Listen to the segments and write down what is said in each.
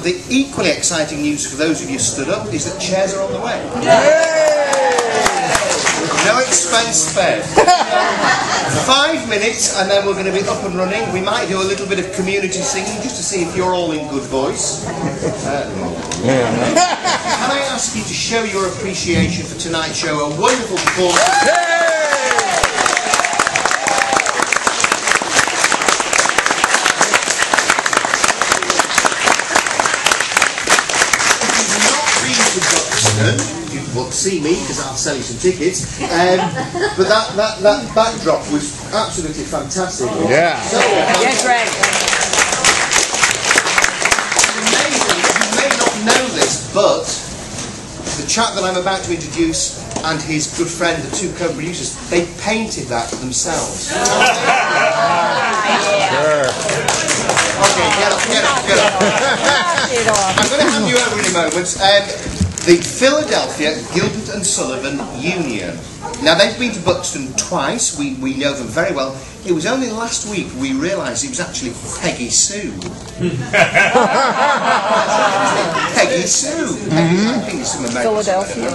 And the equally exciting news for those of you stood up is that chairs are on the way. No expense spared. 5 minutes and then we're going to be up and running. We might do a little bit of community singing just to see if you're all in good voice. Can I ask you to show your appreciation for tonight's show? A wonderful performance. You won't see me because I'll sell you some tickets. But that backdrop was absolutely fantastic. Yeah. So, Greg. Amazing. You may not know this, but the chap that I'm about to introduce and his good friend, the two co-producers, they painted that themselves. Sure. Okay, get up. I'm going to hand you over in a moment. The Philadelphia Gilbert and Sullivan Union. Now they've been to Buxton twice, we know them very well. It was only last week we realised it was actually Peggy Sue. Peggy Sue. I think it's from America. Philadelphia.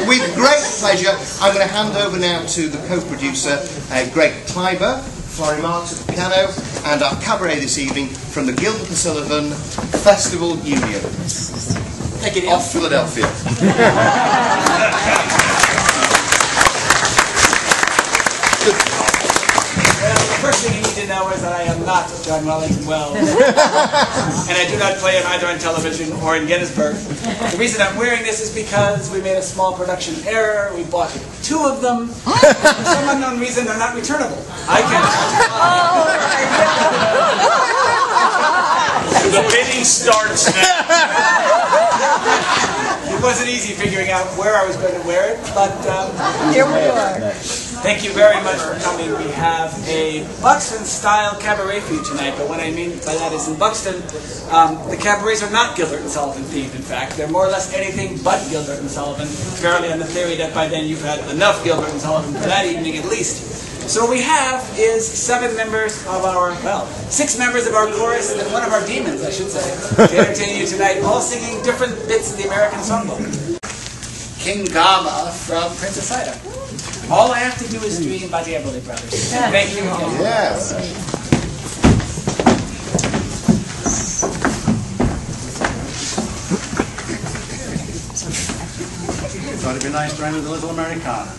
With great pleasure, I'm going to hand over now to the co-producer, Greg Kleiber, Florrie Marks at the piano, and our cabaret this evening from the Gilbert and Sullivan Festival Union. Take it Off Philadelphia. Well, the first thing you need to know is that I am not John Wellington Wells. And I do not play him either on television or in Gettysburg. The reason I'm wearing this is because we made a small production error. We bought 2 of them. For some unknown reason, they're not returnable. I can't. The bidding starts now. It wasn't easy figuring out where I was going to wear it, but Here we are. thank you very much for coming. We have a Buxton-style cabaret for you tonight, but what I mean by that is in Buxton, the cabarets are not Gilbert and Sullivan themed, in fact. They're more or less anything but Gilbert and Sullivan, fairly on the theory that by then you've had enough Gilbert and Sullivan for that evening at least. So what we have is 7 members of our, well, 6 members of our chorus and 1 of our demons, I should say, to entertain you tonight, all singing different bits of the American songbook. King Gama from Princess Ida. All I have to do is dream by the Everly Brothers. Thank you again. Yes. Thought it'd be nice to end with a little Americana.